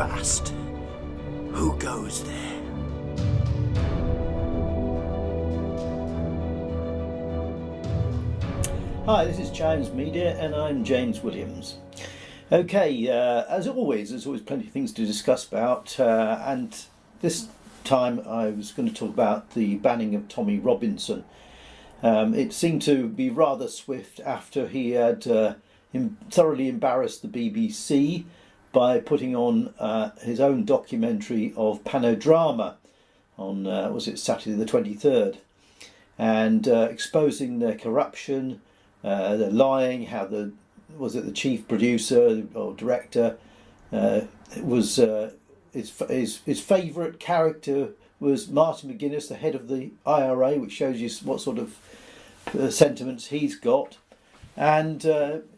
vast. Who goes there? Hi, this is Chimes Media and I'm James Williams. Okay, as always, there's always plenty of things to discuss about, and this time I was going to talk about the banning of Tommy Robinson. It seemed to be rather swift after he had thoroughly embarrassed the BBC by putting on his own documentary of Panorama on, was it Saturday the 23rd, and exposing their corruption, their lying, how the chief producer or director was his favourite character was Martin McGuinness, the head of the IRA, which shows you what sort of sentiments he's got, and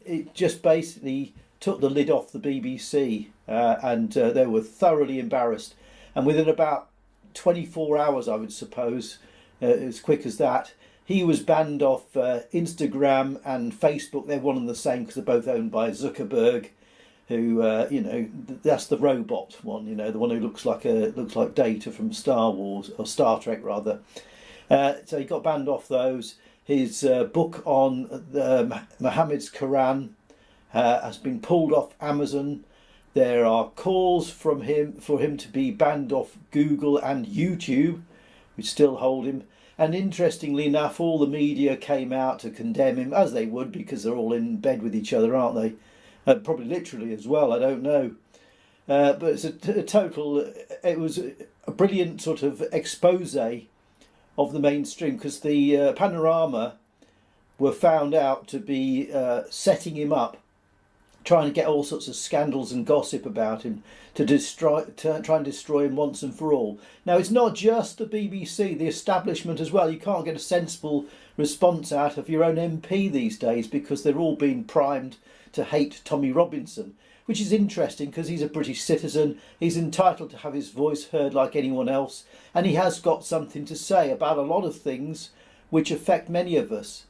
it just basically took the lid off the BBC, and they were thoroughly embarrassed. And within about 24 hours, I would suppose, as quick as that, he was banned off Instagram and Facebook. They're one and the same because they're both owned by Zuckerberg, who that's the robot one, the one who looks like Data from Star Wars or Star Trek rather. So he got banned off those. His book on Muhammad's Quran has been pulled off Amazon. There are calls for him to be banned off Google and YouTube, which still hold him. And interestingly enough, all the media came out to condemn him, as they would, because they're all in bed with each other, aren't they? Probably literally as well, I don't know. But it's it was a brilliant sort of expose of the mainstream, because the Panorama were found out to be setting him up, trying to get all sorts of scandals and gossip about him to try and destroy him once and for all. Now, it's not just the BBC, the establishment as well. You can't get a sensible response out of your own MP these days because they're all being primed to hate Tommy Robinson, which is interesting because he's a British citizen. He's entitled to have his voice heard like anyone else, and he has got something to say about a lot of things which affect many of us.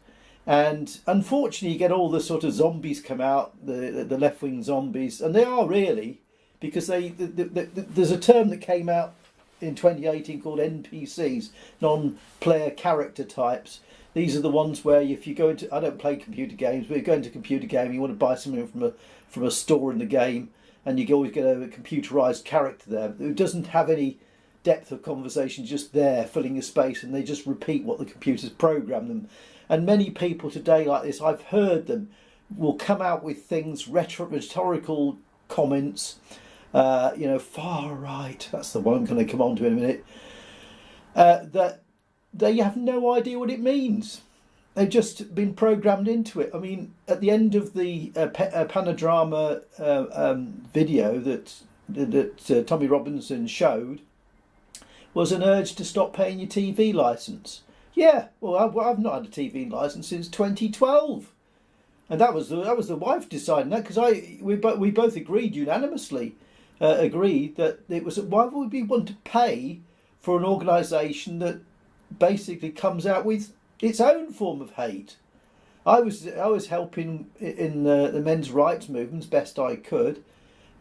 And unfortunately, you get all the sort of zombies come out, the left-wing zombies, and they are really, because there's a term that came out in 2018 called NPCs, non-player character types. These are the ones where if you go into, I don't play computer games, but you go into a computer game, you want to buy something from a store in the game, and you always get a computerised character there who doesn't have any depth of conversation, just there filling a space, and they just repeat what the computer's programmed them. And many people today like this, I've heard them, will come out with things, rhetorical comments, far right, that's the one I'm going to come on to in a minute, that they have no idea what it means. They've just been programmed into it. I mean, at the end of the Panorama video that Tommy Robinson showed was an urge to stop paying your TV licence. Yeah, well, I've not had a TV licence since 2012, and that was the wife deciding that, because we both agreed unanimously, that it was, why would we want to pay for an organisation that basically comes out with its own form of hate? I was helping in the men's rights movements best I could,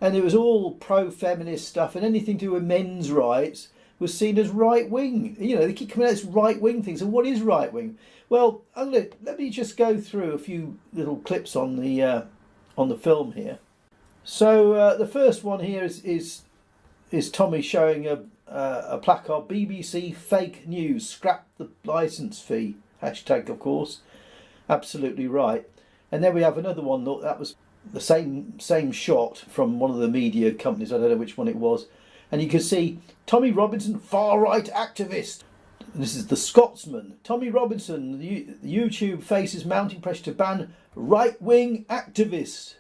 and it was all pro-feminist stuff, and anything to do with men's rights was seen as right-wing. They keep coming out as right-wing things. And what is right-wing? Well, let me just go through a few little clips on the film here. So the first one here is Tommy showing a placard: BBC fake news, scrap the licence fee. Hashtag, of course, absolutely right. And then we have another one. Look, that was the same shot from one of the media companies. I don't know which one it was. And you can see Tommy Robinson, far-right activist. This is the Scotsman. Tommy Robinson, YouTube faces mounting pressure to ban right-wing activists.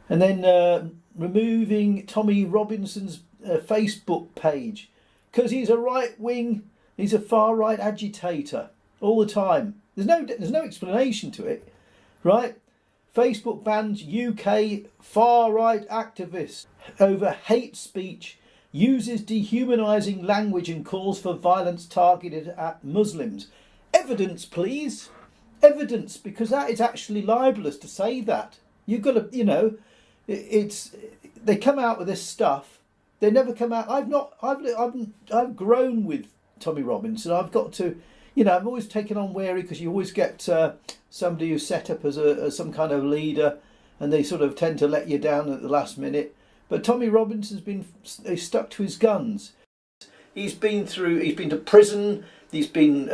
And then removing Tommy Robinson's Facebook page because he's a right-wing, he's a far-right agitator all the time. There's no explanation to it, right? Facebook bans UK far-right activists over hate speech, uses dehumanising language and calls for violence targeted at Muslims. Evidence, please. Evidence, because that is actually libelous to say that. You've got to, they come out with this stuff. They never come out. I've grown with Tommy Robinson. I've got to, I'm always taken on wary because you always get somebody who's set up as some kind of leader, and they sort of tend to let you down at the last minute. But Tommy Robinson's been stuck to his guns. He's been to prison. He's been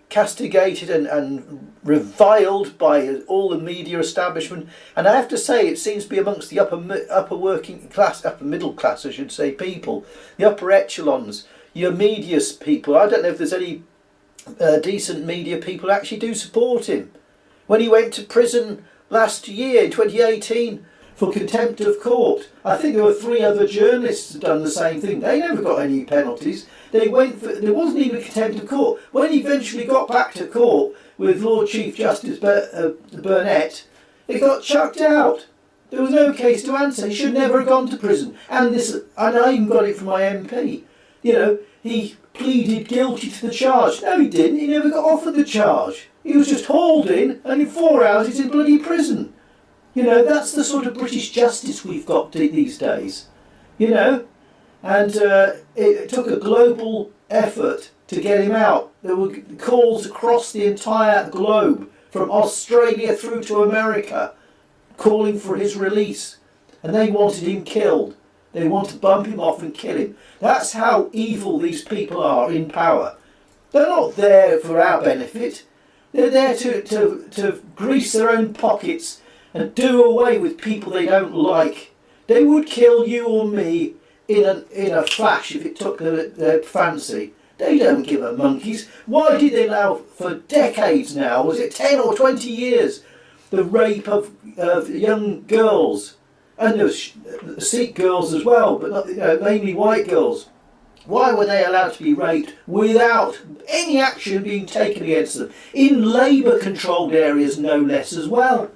castigated and reviled by all the media establishment. And I have to say, it seems to be amongst the upper working class, upper middle class, I should say, people, the upper echelons, your media people. I don't know if there's any decent media people who actually do support him. When he went to prison last year, in 2018, for contempt of court, I think there were 3 other journalists who done the same thing. They never got any penalties. There wasn't even a contempt of court. When he eventually got back to court with Lord Chief Justice Burnett, it got chucked out. There was no case to answer. He should never have gone to prison. And I even got it from my MP. He pleaded guilty to the charge. No, he didn't. He never got offered the charge. He was just hauled in, and in 4 hours he's in bloody prison. That's the sort of British justice we've got these days. And it took a global effort to get him out. There were calls across the entire globe, from Australia through to America, calling for his release. And they wanted him killed. They want to bump him off and kill him. That's how evil these people are in power. They're not there for our benefit. They're there to grease their own pockets and do away with people they don't like. They would kill you or me in a flash if it took their fancy. They don't give a monkeys. Why did they allow for decades now, was it 10 or 20 years, the rape of young girls? And there was Sikh girls as well, but not, mainly white girls. Why were they allowed to be raped without any action being taken against them? In Labour-controlled areas, no less, as well.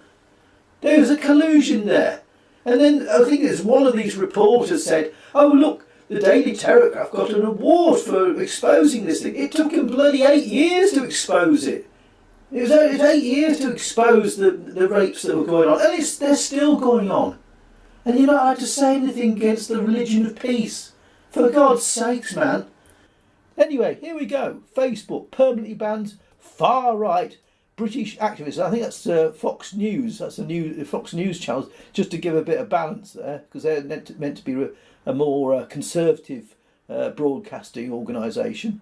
There was a collusion there. And then I think there's one of these reporters said, oh look, the Daily Telegraph got an award for exposing this thing. It took him bloody 8 years to expose it. It was 8 years to expose the rapes that were going on. And they're still going on. And you're not allowed to say anything against the religion of peace. For God's sakes, man. Anyway, here we go. Facebook permanently bans far-right British activists. I think that's Fox News. That's the Fox News channel, just to give a bit of balance there, because they're meant to be a more conservative broadcasting organisation.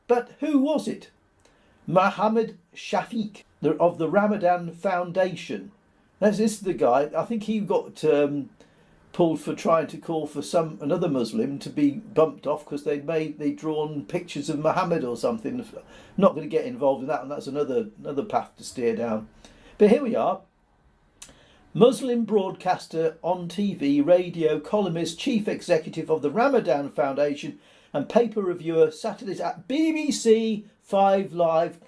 But who was it? Mohammed Shafiq of the Ramadan Foundation. This is the guy. I think he got pulled for trying to call for another Muslim to be bumped off because they'd drawn pictures of Muhammad or something. I'm not going to get involved in that, and that's another path to steer down. But here we are. Muslim broadcaster on TV, radio, columnist, chief executive of the Ramadan Foundation, and paper reviewer, Saturdays at BBC 5 Live.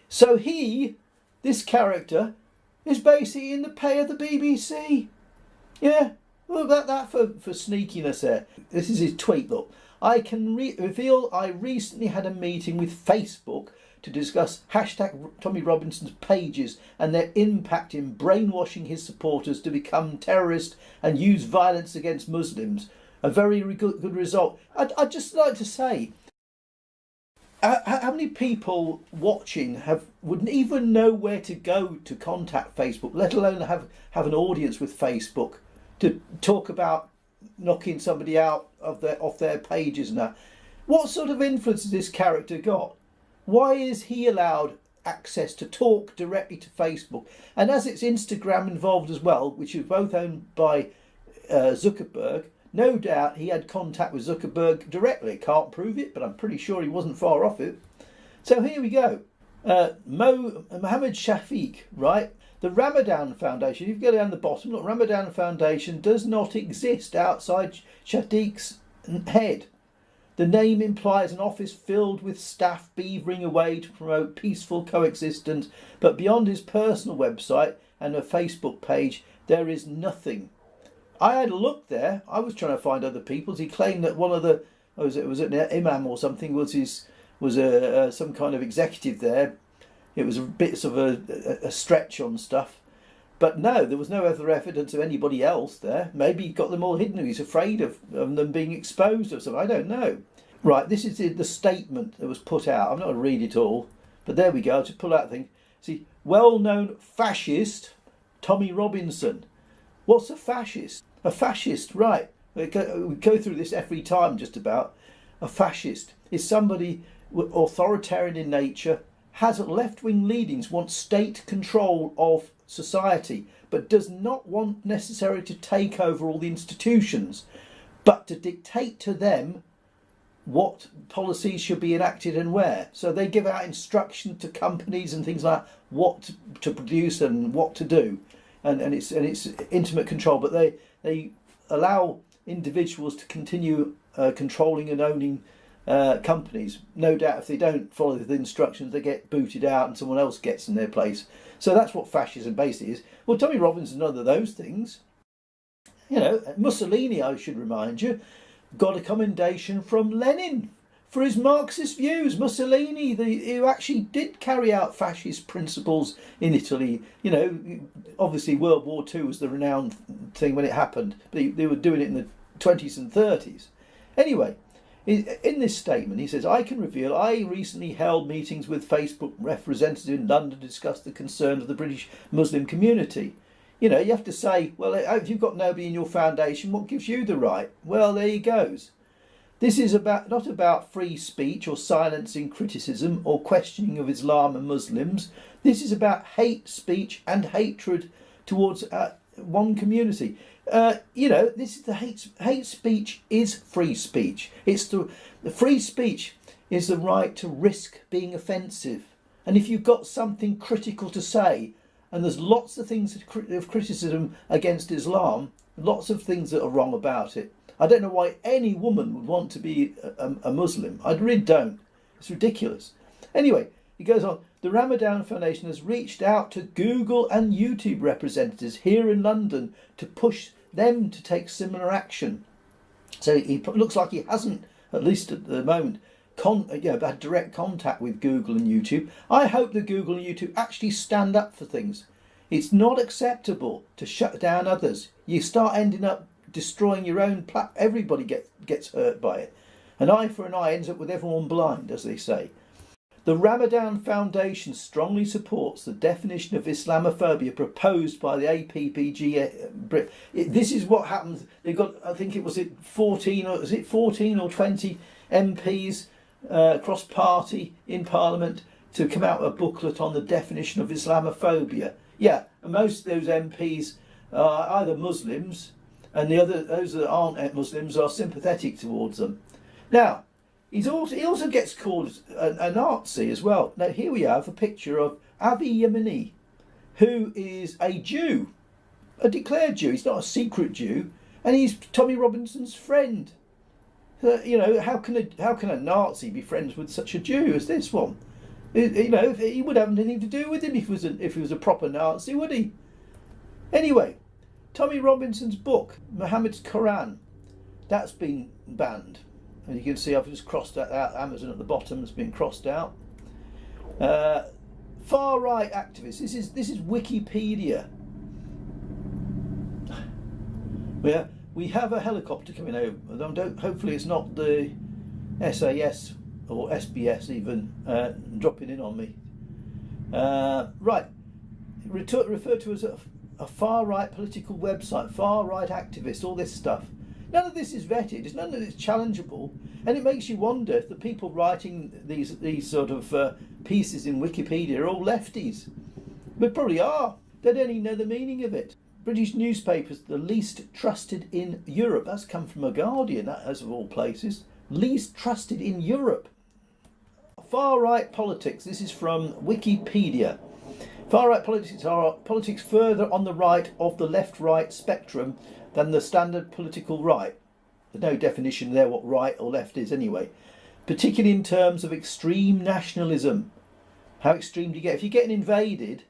So this character, is basically in the pay of the BBC. Yeah, well, that for sneakiness there. This is his tweet, look. I can reveal I recently had a meeting with Facebook to discuss #Tommy Robinson's pages and their impact in brainwashing his supporters to become terrorists and use violence against Muslims. A very good result. I'd just like to say, how many people watching wouldn't even know where to go to contact Facebook, let alone have an audience with Facebook to talk about knocking somebody out off their pages and that? What sort of influence has this character got? Why is he allowed access to talk directly to Facebook? And as it's Instagram involved as well, which is both owned by Zuckerberg, no doubt he had contact with Zuckerberg directly. Can't prove it, but I'm pretty sure he wasn't far off it. So here we go. Mohammed Shafiq, right? The Ramadan Foundation, if you go down the bottom, look, Ramadan Foundation does not exist outside Shafiq's head. The name implies an office filled with staff beavering away to promote peaceful coexistence, but beyond his personal website and a Facebook page, there is nothing. I had a look there. I was trying to find other people's. He claimed that one of the was it an imam or something was some kind of executive there. It was a bit of a stretch on stuff, But no, there was no other evidence of anybody else there. Maybe he got them all hidden. He's afraid of them being exposed or something. I don't know. Right, this is the statement that was put out. I'm not going to read it all, but there we go. I'll just pull out the thing. See, well-known fascist Tommy Robinson. What's a fascist? A fascist, right. We go through this every time just about. A fascist is somebody authoritarian in nature, has left-wing leanings, wants state control of society, but does not want necessarily to take over all the institutions, but to dictate to them what policies should be enacted and where. So they give out instructions to companies and things like what to produce and what to do, and it's intimate control. But they allow individuals to continue controlling and owning companies. No doubt, if they don't follow the instructions, they get booted out and someone else gets in their place. So that's what fascism basically is. Well, Tommy Robinson's none of those things. You know, Mussolini, I should remind you, got a commendation from Lenin for his Marxist views. Mussolini, who actually did carry out fascist principles in Italy. You know, obviously World War II was the renowned thing when it happened, but they were doing it in the 20s and 30s. Anyway, in this statement, he says, I can reveal I recently held meetings with Facebook representatives in London to discuss the concerns of the British Muslim community. You know, you have to say, well, if you've got nobody in your foundation, what gives you the right? Well, there he goes. This is not about free speech or silencing criticism or questioning of Islam and Muslims. This is about hate speech and hatred towards one community. You know, this is the hate speech is free speech. It's the free speech is the right to risk being offensive. And if you've got something critical to say, and there's lots of things of criticism against Islam, lots of things that are wrong about it. I don't know why any woman would want to be a Muslim. I really don't. It's ridiculous. Anyway, he goes on. The Ramadan Foundation has reached out to Google and YouTube representatives here in London to push them to take similar action. So he looks like he hasn't, at least at the moment, had direct contact with Google and YouTube. I hope that Google and YouTube actually stand up for things. It's not acceptable to shut down others. You start ending up destroying your own everybody gets hurt by it. An eye for an eye ends up with everyone blind, as they say. The Ramadan Foundation strongly supports the definition of Islamophobia proposed by the APPG. This is what happens. They've got, I think it was 14 or 20 MPs cross-party in Parliament to come out with a booklet on the definition of Islamophobia. Yeah, and most of those MPs are either Muslims, and those that aren't Muslims are sympathetic towards them. Now, he also gets called a Nazi as well. Now here we have a picture of Avi Yemeni, who is a Jew, a declared Jew. He's not a secret Jew, and he's Tommy Robinson's friend. You know, how can a Nazi be friends with such a Jew as this one? You know, he would have anything to do with him if he was a proper Nazi, would he? Anyway, Tommy Robinson's book, Muhammad's Quran, that's been banned. And you can see I've just crossed that out. Amazon at the bottom has been crossed out. Far right activists. This is Wikipedia. We have a helicopter coming over. Hopefully it's not the SAS or SBS even dropping in on me. Right. Referred to as a far right political website, far right activist, all this stuff. None of this is vetted. None of it's challengeable, and it makes you wonder if the people writing these sort of pieces in Wikipedia are all lefties. But probably are. They don't even know the meaning of it. British newspapers, the least trusted in Europe. That's come from a Guardian, that as of all places. Least trusted in Europe. Far right politics. This is from Wikipedia. Far right politics are politics further on the right of the left-right spectrum than the standard political right. There's no definition there what right or left is anyway. Particularly in terms of extreme nationalism. How extreme do you get? If you're getting invaded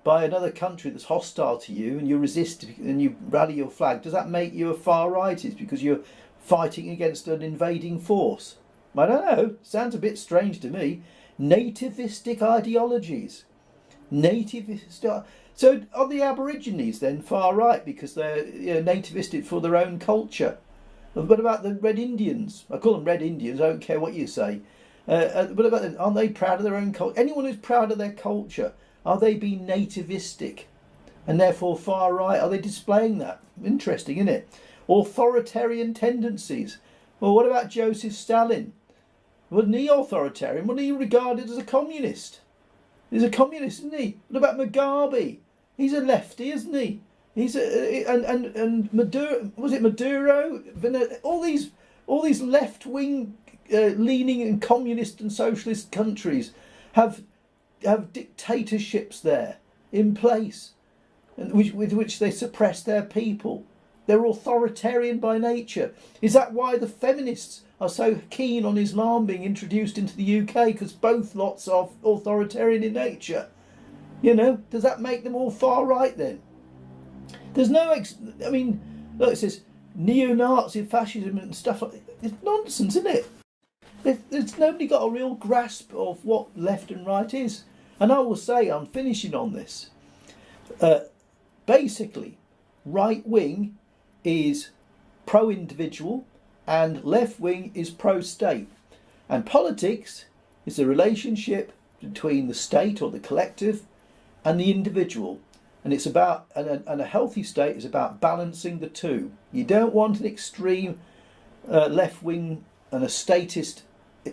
by another country that's hostile to you and you resist and you rally your flag, does that make you a far rightist because you're fighting against an invading force? I don't know. Sounds a bit strange to me. Nativistic ideologies. Nativist. So are the Aborigines then far right because they're nativistic for their own culture? What about the Red Indians? I call them Red Indians. I don't care what you say. What about them? Aren't they proud of their own culture? Anyone who's proud of their culture, are they being nativistic and therefore far right? Are they displaying that? Interesting, isn't it? Authoritarian tendencies. Well, what about Joseph Stalin? Wasn't he authoritarian? Wasn't he regarded as a communist? He's a communist, isn't he? What about Mugabe? He's a lefty, isn't he? He's and Maduro, was it Maduro? All these left wing leaning and communist and socialist countries have dictatorships there in place, and with which they suppress their people. They're authoritarian by nature. Is that why the feminists are so keen on Islam being introduced into the UK? Because both lots are authoritarian in nature. Does that make them all far right then? There's no, look, it says neo-Nazi fascism and stuff like that. It's nonsense, isn't it? There's nobody got a real grasp of what left and right is. And I will say, I'm finishing on this. Basically, right wing is pro-individual and left wing is pro-state. And politics is the relationship between the state or the collective and the individual. And it's about, and a healthy state is about balancing the two. You don't want an extreme left wing and a statist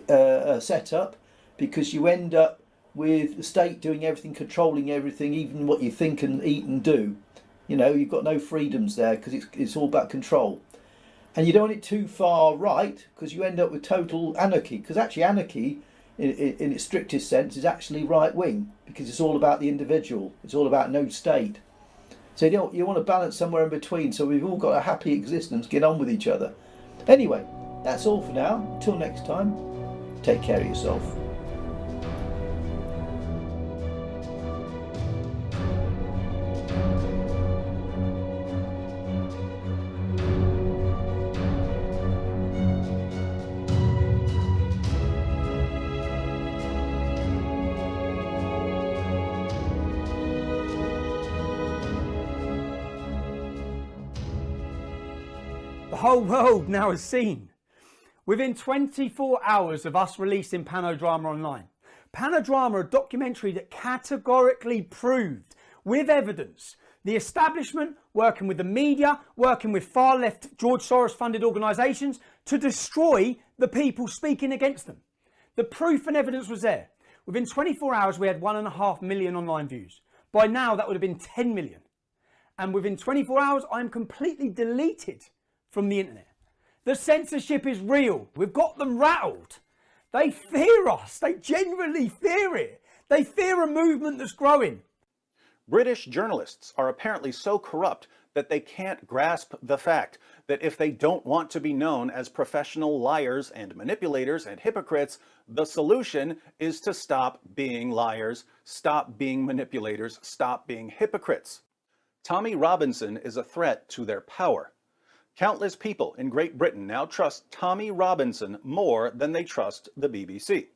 setup, because you end up with the state doing everything, controlling everything, even what you think and eat and do. You've got no freedoms there because it's all about control. And you don't want it too far right because you end up with total anarchy. Because actually anarchy, in its strictest sense, is actually right wing, because it's all about the individual. It's all about no state. So you want to balance somewhere in between, so we've all got a happy existence, get on with each other. Anyway, that's all for now. Until next time, take care of yourself. The whole world now has seen. Within 24 hours of us releasing Panorama online, Panorama, a documentary that categorically proved, with evidence, the establishment, working with the media, working with far left George Soros funded organisations to destroy the people speaking against them. The proof and evidence was there. Within 24 hours we had 1.5 million online views. By now that would have been 10 million. And within 24 hours I'm completely deleted from the internet. The censorship is real. We've got them rattled. They fear us. They genuinely fear it. They fear a movement that's growing. British journalists are apparently so corrupt that they can't grasp the fact that if they don't want to be known as professional liars and manipulators and hypocrites, the solution is to stop being liars, stop being manipulators, stop being hypocrites. Tommy Robinson is a threat to their power. Countless people in Great Britain now trust Tommy Robinson more than they trust the BBC.